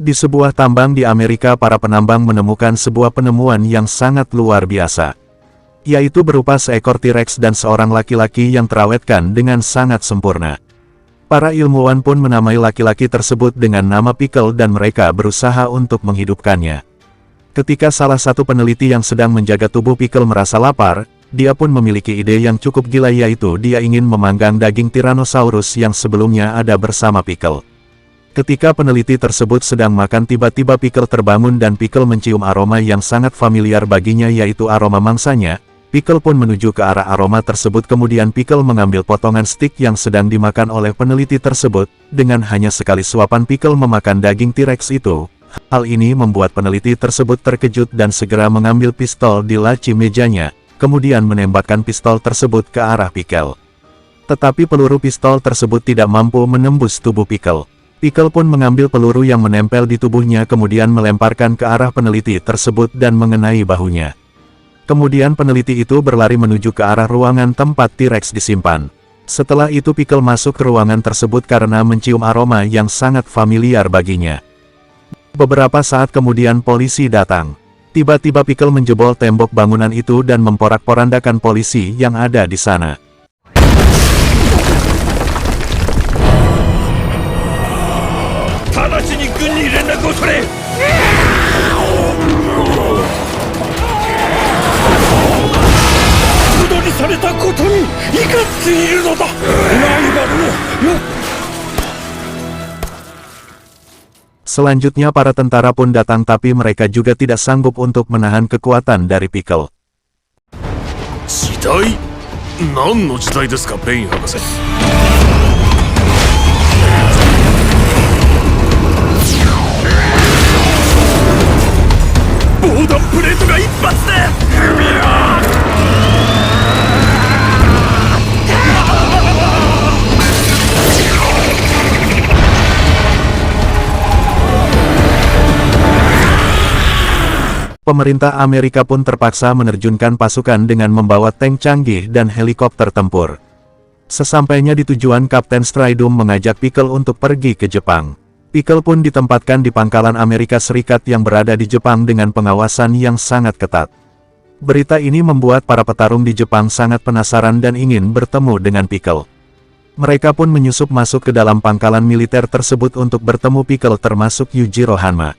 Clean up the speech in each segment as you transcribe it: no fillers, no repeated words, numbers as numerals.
Di sebuah tambang di Amerika, para penambang menemukan sebuah penemuan yang sangat luar biasa, yaitu berupa seekor T-Rex dan seorang laki-laki yang terawetkan dengan sangat sempurna. Para ilmuwan pun menamai laki-laki tersebut dengan nama Pickle dan mereka berusaha untuk menghidupkannya. Ketika salah satu peneliti yang sedang menjaga tubuh Pickle merasa lapar, dia pun memiliki ide yang cukup gila, yaitu dia ingin memanggang daging Tyrannosaurus yang sebelumnya ada bersama Pickle. Ketika peneliti tersebut sedang makan, tiba-tiba Pickle terbangun dan Pickle mencium aroma yang sangat familiar baginya, yaitu aroma mangsanya. Pickle pun menuju ke arah aroma tersebut, kemudian Pickle mengambil potongan stik yang sedang dimakan oleh peneliti tersebut. Dengan hanya sekali suapan Pickle memakan daging T-Rex itu. Hal ini membuat peneliti tersebut terkejut dan segera mengambil pistol di laci mejanya, kemudian menembakkan pistol tersebut ke arah Pickle. Tetapi peluru pistol tersebut tidak mampu menembus tubuh Pickle. Pickle pun mengambil peluru yang menempel di tubuhnya kemudian melemparkan ke arah peneliti tersebut dan mengenai bahunya. Kemudian peneliti itu berlari menuju ke arah ruangan tempat T-Rex disimpan. Setelah itu Pickle masuk ke ruangan tersebut karena mencium aroma yang sangat familiar baginya. Beberapa saat kemudian polisi datang. Tiba-tiba Pickle menjebol tembok bangunan itu dan memporak-porandakan polisi yang ada di sana. Selanjutnya para tentara pun datang, tapi mereka juga tidak sanggup untuk menahan kekuatan dari Pickle. 時代？何の時代ですか、ベイン博士。防弾プレートが一発で。Pemerintah Amerika pun terpaksa menerjunkan pasukan dengan membawa tank canggih dan helikopter tempur. Sesampainya di tujuan, Kapten Stridum mengajak Pickle untuk pergi ke Jepang. Pickle pun ditempatkan di pangkalan Amerika Serikat yang berada di Jepang dengan pengawasan yang sangat ketat. Berita ini membuat para petarung di Jepang sangat penasaran dan ingin bertemu dengan Pickle. Mereka pun menyusup masuk ke dalam pangkalan militer tersebut untuk bertemu Pickle, termasuk Yujiro Hanma.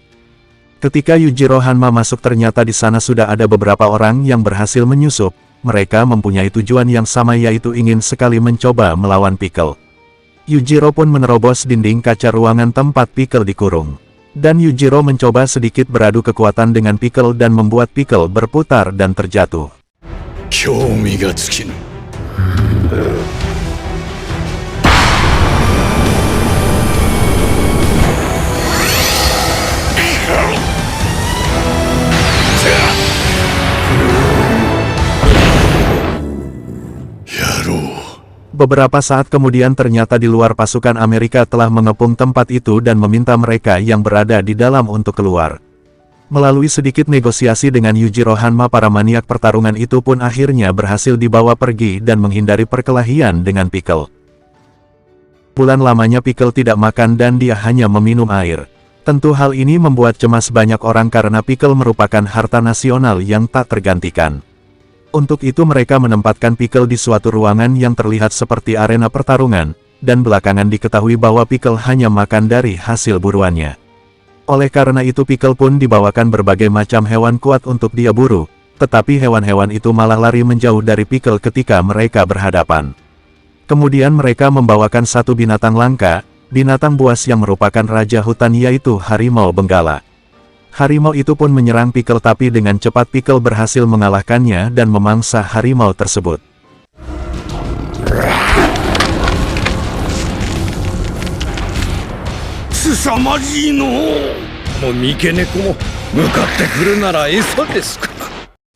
Ketika Yujiro Hanma masuk, ternyata di sana sudah ada beberapa orang yang berhasil menyusup. Mereka mempunyai tujuan yang sama, yaitu ingin sekali mencoba melawan Pickle. Yujiro pun menerobos dinding kaca ruangan tempat Pickle dikurung. Dan Yujiro mencoba sedikit beradu kekuatan dengan Pickle dan membuat Pickle berputar dan terjatuh. Beberapa saat kemudian ternyata di luar pasukan Amerika telah mengepung tempat itu dan meminta mereka yang berada di dalam untuk keluar. Melalui sedikit negosiasi dengan Yujiro Hanma, para maniak pertarungan itu pun akhirnya berhasil dibawa pergi dan menghindari perkelahian dengan Pickle. Bulan lamanya Pickle tidak makan dan dia hanya meminum air. Tentu hal ini membuat cemas banyak orang karena Pickle merupakan harta nasional yang tak tergantikan. Untuk itu mereka menempatkan Pickle di suatu ruangan yang terlihat seperti arena pertarungan, dan belakangan diketahui bahwa Pickle hanya makan dari hasil buruannya. Oleh karena itu Pickle pun dibawakan berbagai macam hewan kuat untuk dia buru, tetapi hewan-hewan itu malah lari menjauh dari Pickle ketika mereka berhadapan. Kemudian mereka membawakan satu binatang langka, binatang buas yang merupakan raja hutan, yaitu harimau benggala. Harimau itu pun menyerang Pickle, tapi dengan cepat Pickle berhasil mengalahkannya dan memangsa harimau tersebut.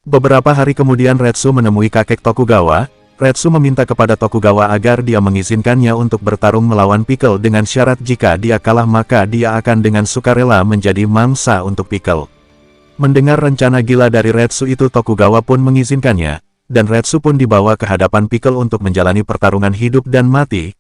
Beberapa hari kemudian Retsu menemui kakek Tokugawa. Retsu meminta kepada Tokugawa agar dia mengizinkannya untuk bertarung melawan Pickle dengan syarat jika dia kalah maka dia akan dengan sukarela menjadi mangsa untuk Pickle. Mendengar rencana gila dari Retsu itu, Tokugawa pun mengizinkannya, dan Retsu pun dibawa ke hadapan Pickle untuk menjalani pertarungan hidup dan mati.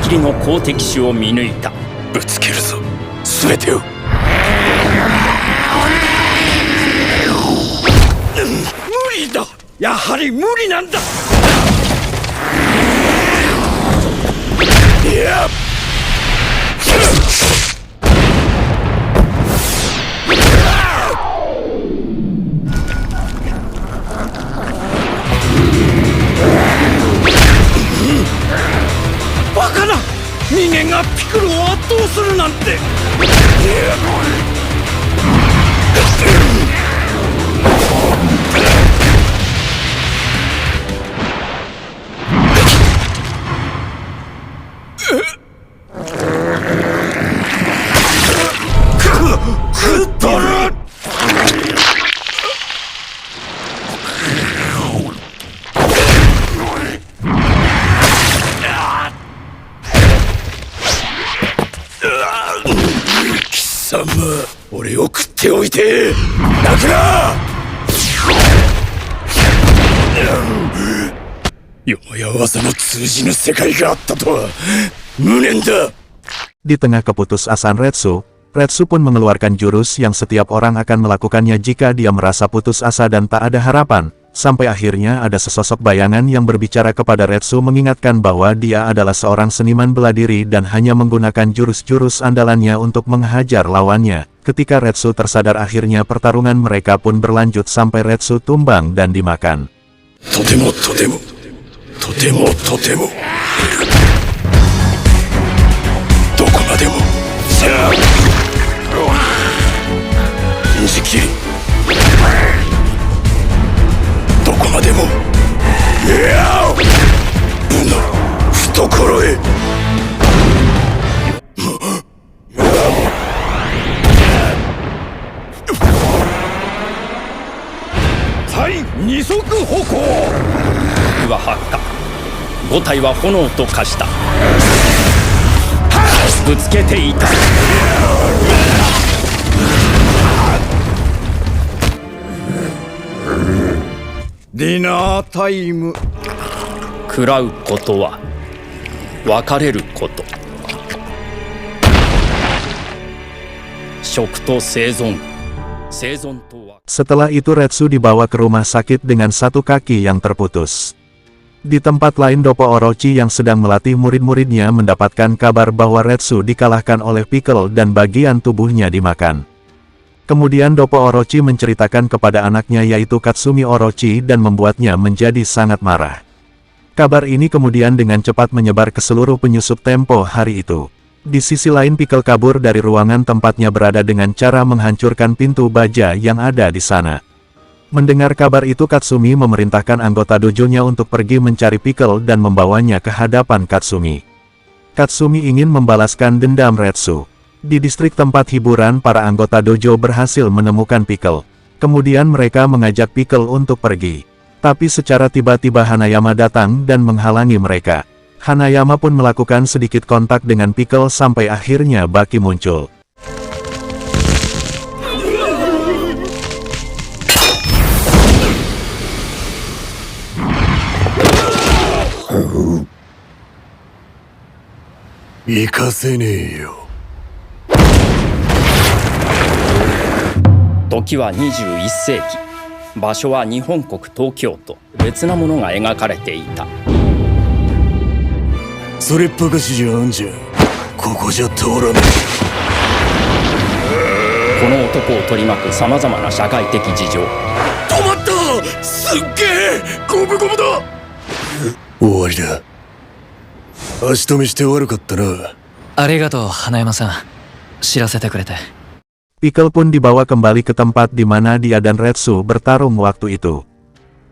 きりの好敵手を見抜いた。ぶつけるぞ、すべてを。無理だ、やはり無理なんだ。いやバカな、人間がピクロを圧倒するなんて。貴様、俺を食っておいて泣くな。よもや技の通じぬ世界があったとは無念だ。Di tengah keputusasaan Retsu, Retsu pun mengeluarkan jurus yang setiap orang akan melakukannya jika dia merasa putus asa dan tak ada harapan, sampai akhirnya ada sesosok bayangan yang berbicara kepada Retsu mengingatkan bahwa dia adalah seorang seniman bela diri dan hanya menggunakan jurus-jurus andalannya untuk menghajar lawannya. Ketika Retsu tersadar akhirnya pertarungan mereka pun berlanjut sampai Retsu tumbang dan dimakan. Totemo, totemo, totemo, totemo. どこまでもじきりどこまでも部の懐へ。対二足歩行は発火、5体は炎と化した。ぶつけていた。ディナータイム。食らうことは別れること。食と生存、生存とは。Setelah itu Retsu dibawa ke rumah sakit dengan satu kaki yang terputus. Di tempat lain Doppo Orochi yang sedang melatih murid-muridnya mendapatkan kabar bahwa Retsu dikalahkan oleh Pickle dan bagian tubuhnya dimakan. Kemudian Doppo Orochi menceritakan kepada anaknya yaitu Katsumi Orochi dan membuatnya menjadi sangat marah. Kabar ini kemudian dengan cepat menyebar ke seluruh penyusup Tempo hari itu. Di sisi lain Pickle kabur dari ruangan tempatnya berada dengan cara menghancurkan pintu baja yang ada di sana. Mendengar kabar itu Katsumi memerintahkan anggota dojonya untuk pergi mencari Pickle dan membawanya ke hadapan Katsumi. Katsumi ingin membalaskan dendam Retsu. Di distrik tempat hiburan para anggota dojo berhasil menemukan Pickle. Kemudian mereka mengajak Pickle untuk pergi. Tapi secara tiba-tiba Hanayama datang dan menghalangi mereka. Hanayama pun melakukan sedikit kontak dengan Pickle sampai akhirnya Baki muncul. Tokiは21世紀、場所は日本国東京都。別なものが描かれていた。それっぱかしじゃあんじゃん。ここじゃ通らない。この男を取り巻くさまざまな社会的事情。止まった。すっげえゴムゴムだ。終わりだ。足止めして悪かったな。ありがとう、花山さん。知らせてくれて。Pickle pun dibawa kembali ke tempat di mana dia dan Retsu bertarung waktu itu.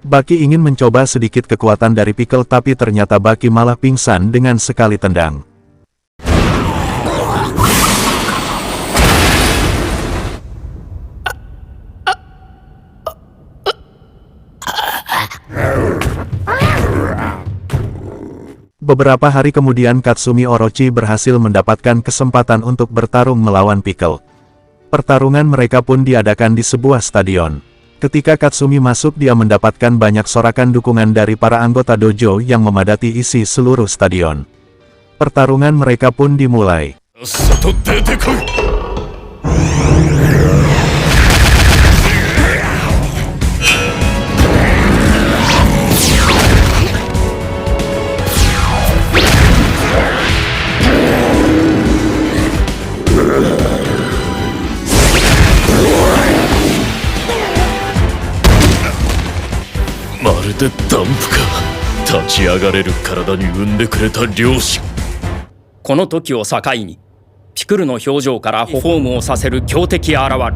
Baki ingin mencoba sedikit kekuatan dari Pickle tapi ternyata Baki malah pingsan dengan sekali tendang. Beberapa hari kemudian Katsumi Orochi berhasil mendapatkan kesempatan untuk bertarung melawan Pickle. Pertarungan mereka pun diadakan di sebuah stadion. Ketika Katsumi masuk dia mendapatkan banyak sorakan dukungan dari para anggota dojo yang memadati isi seluruh stadion. Pertarungan mereka pun dimulai. さっさと出てこい。 まるでダンプか。立ち上がれる体に産んでくれた両親。この時を境にピクルの表情からフォームをさせる強敵現る。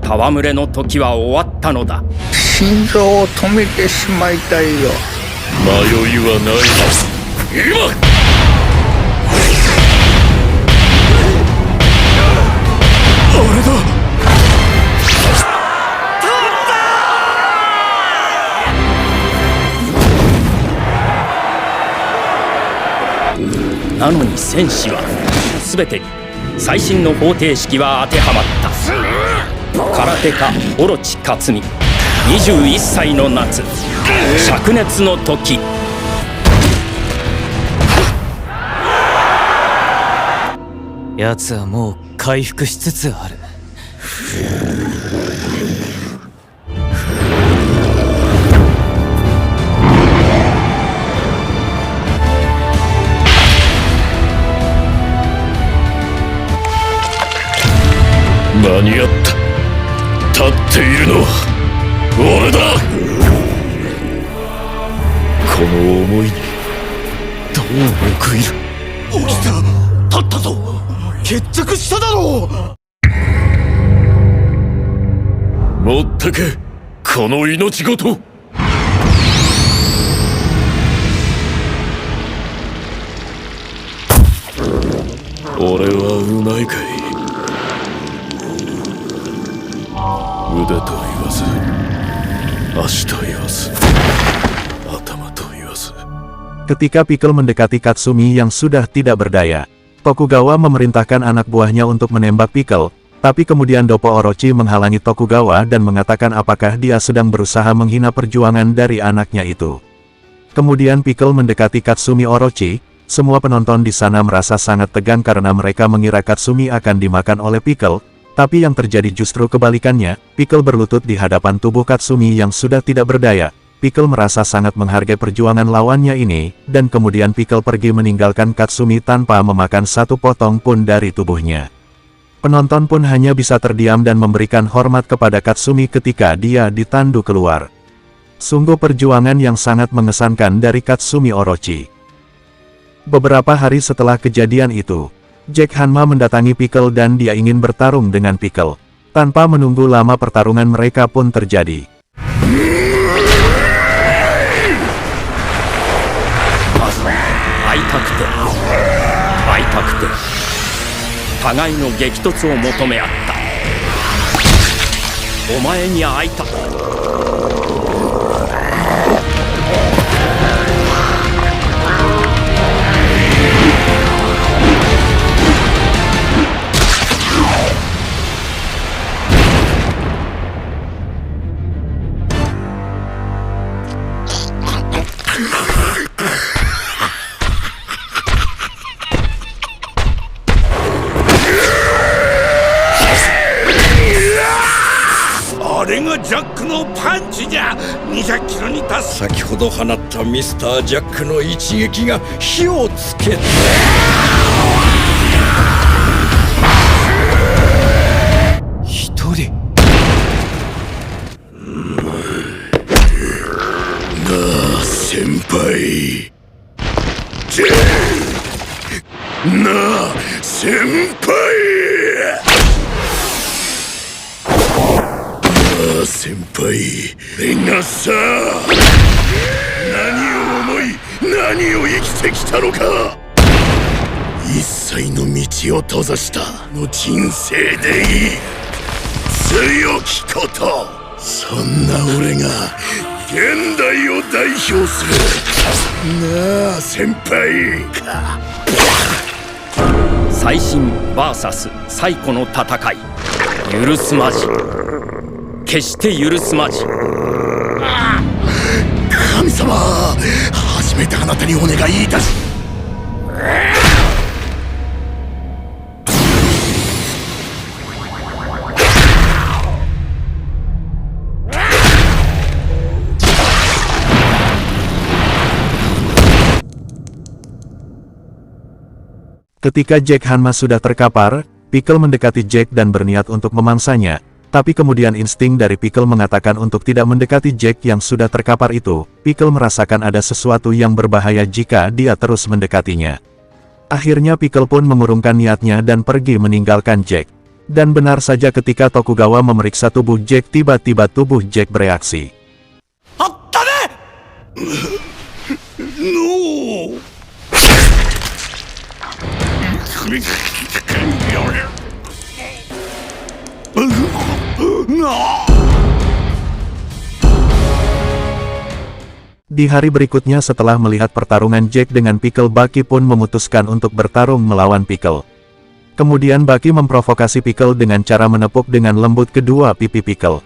戯れの時は終わったのだ。心臓を止めてしまいたいよ。迷いはない。今。 なのに戦士は全てに最新の方程式は当てはまった。空手家オロチ克美、21歳の夏、灼熱の時。奴はもう回復しつつある。間に合った。立っているのは俺だ。この思いにどう報いる。起きた。立ったぞ。決着しただろう。持ってけこの命ごと。俺はうまいかい。 腕と言わず足と言わず頭と言わず。Ketika Pickle mendekati Katsumi yang sudah tidak berdaya, Tokugawa memerintahkan anak buahnya untuk menembak Pickle, tapi kemudian Doppo Orochi menghalangi Tokugawa dan mengatakan apakah dia sedang berusaha menghina perjuangan dari anaknya itu. Kemudian Pickle mendekati Katsumi Orochi. Semua penonton di sana merasa sangat tegang karena mereka mengira Katsumi akan dimakan oleh Pickle. Tapi yang terjadi justru kebalikannya, Pickle berlutut di hadapan tubuh Katsumi yang sudah tidak berdaya. Pickle merasa sangat menghargai perjuangan lawannya ini, dan kemudian Pickle pergi meninggalkan Katsumi tanpa memakan satu potong pun dari tubuhnya. Penonton pun hanya bisa terdiam dan memberikan hormat kepada Katsumi ketika dia ditandu keluar. Sungguh perjuangan yang sangat mengesankan dari Katsumi Orochi. Beberapa hari setelah kejadian itu, Jack Hanma mendatangi Pickle dan dia ingin bertarung dengan Pickle. Tanpa menunggu lama pertarungan mereka pun terjadi. 会いたくて会いたくて互いの激突を求め合った。お前に会いたくて。 あれがジャックのパンチじゃ。200キロに達す。先ほど放ったミスター・ジャックの一撃が火をつけた。一人。なあ先輩。なあ先輩。 先輩、俺がさ、何を思い、何を生きてきたのか。一切の道を閉ざしたの人生でいい。強きこと、そんな俺が現代を代表する。なあ先輩。最新 VS 最古の戦い。許すまじ。 決して許すまじ。神様、初めてあなたにお願いいたし。Ketika Jack Hanma sudah terkapar, Pickle mendekati Jack dan berniat untuk memangsanya, tapi kemudian insting dari Pickle mengatakan untuk tidak mendekati Jack yang sudah terkapar itu. Pickle merasakan ada sesuatu yang berbahaya jika dia terus mendekatinya. Akhirnya Pickle pun mengurungkan niatnya dan pergi meninggalkan Jack. Dan benar saja ketika Tokugawa memeriksa tubuh Jack, tiba-tiba tubuh Jack bereaksi. No! Di hari berikutnya setelah melihat pertarungan Jack dengan Pickle, Baki pun memutuskan untuk bertarung melawan Pickle. Kemudian Baki memprovokasi Pickle dengan cara menepuk dengan lembut kedua pipi Pickle.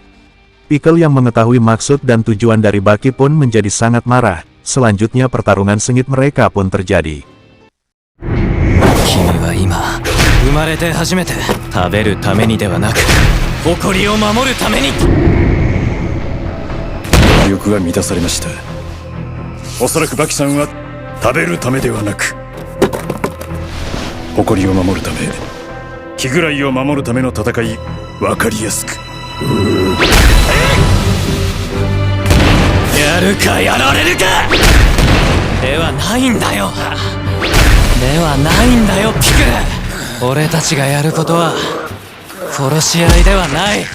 Pickle yang mengetahui maksud dan tujuan dari Baki pun menjadi sangat marah. Selanjutnya pertarungan sengit mereka pun terjadi. 君は今生まれて初めて食べるためにではなく誇りを守るために欲が満たされました。おそらくバキさんは食べるためではなく誇りを守るため、気ぐらいを守るための戦い、わかりやすく。やるかやられるかではないんだよ。ではないんだよ、ピクル。俺たちがやることは殺し合いではない。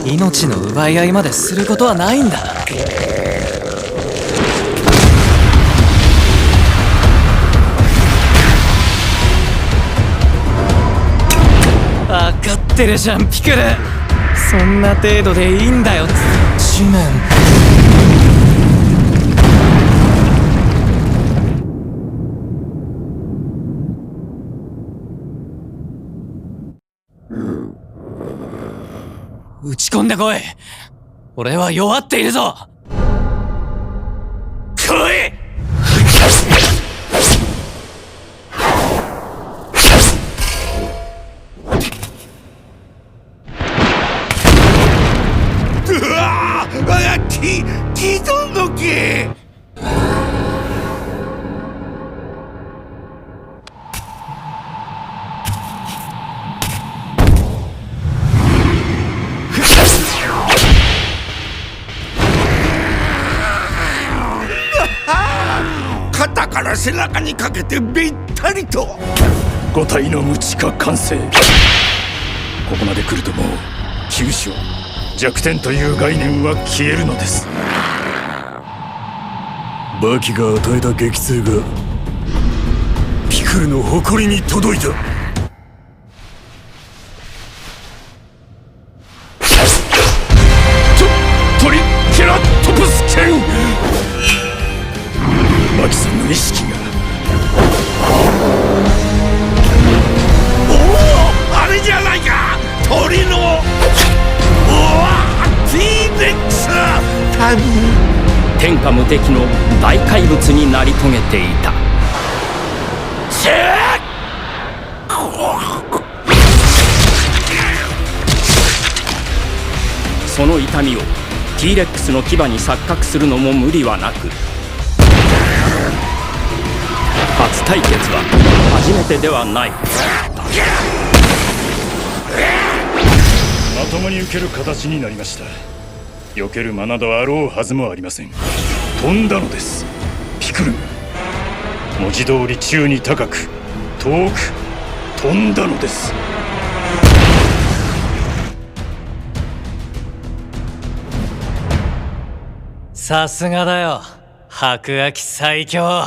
命の奪い合いまですることはないんだ。わかってるじゃん、ピクル。そんな程度でいいんだよ、地面。打ち込んでこい。俺は弱っているぞ。来い。聞いとんのけ。肩から背中にかけてべったりと。五体の無知化完成。ここまで来るともう急所弱点という概念は消えるのです。バキが与えた撃墜がピクルの誇りに届いた。トリケラトプス剣。バキさんの意識が。おお、あれじゃないか、鳥の。天下無敵の大怪物になり遂げていた。その痛みを T-Rex の牙に錯覚するのも無理はなく、初対決は初めてではない。まともに受ける形になりました。避ける間などあろうはずもありません。飛んだのです、ピクルが。文字通り宙に高く遠く飛んだのです。さすがだよ、白亜紀最強。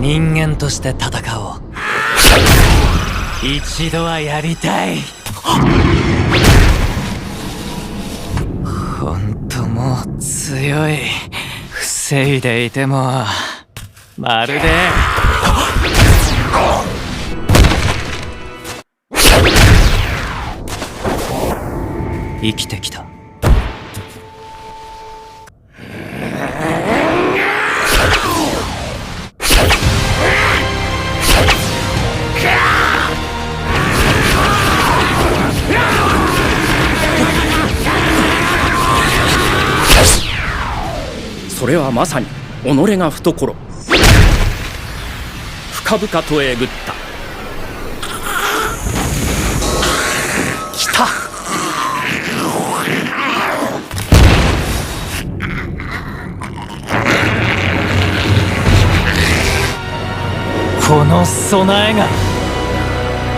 人間として戦おう。一度はやりたい。ほんともう強い。防いでいてもまるで生きてきた。それはまさに己が懐。深々とえぐった。来た。この備えが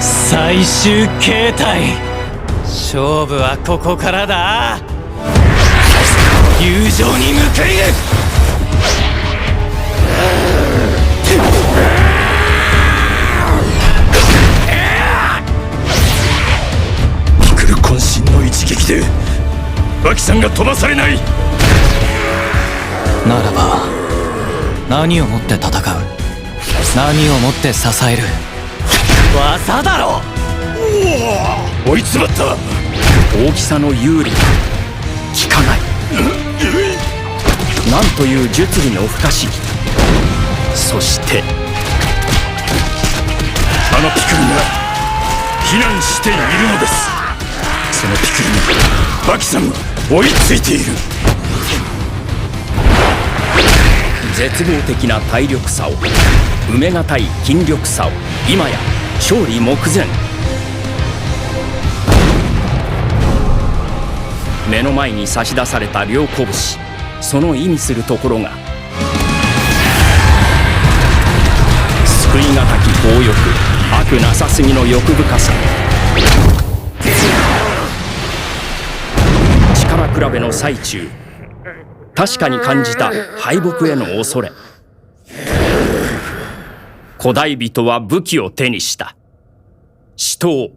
最終形態。勝負はここからだ。友情に報いる。ピクル渾身の一撃でバキさんが飛ばされない。ならば何をもって戦う、何をもって支える。技だろ。追い詰まった。大きさの有利が効かない。なんという術理の不可思議。そしてあのピクルが避難しているのです。そのピクルにバキさんは追いついている。絶望的な体力差を、埋めがたい筋力差を、今や勝利目前。目の前に差し出された両拳、その意味するところが救いがたき強欲、悪なさすぎの欲深さ。力比べの最中、確かに感じた敗北への恐れ。古代人は武器を手にした。死闘、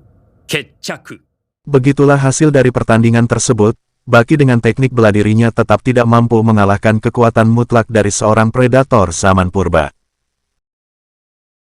決着。 Begitulah hasil dari pertandingan tersebut. Baki dengan teknik bela dirinya tetap tidak mampu mengalahkan kekuatan mutlak dari seorang predator zaman purba.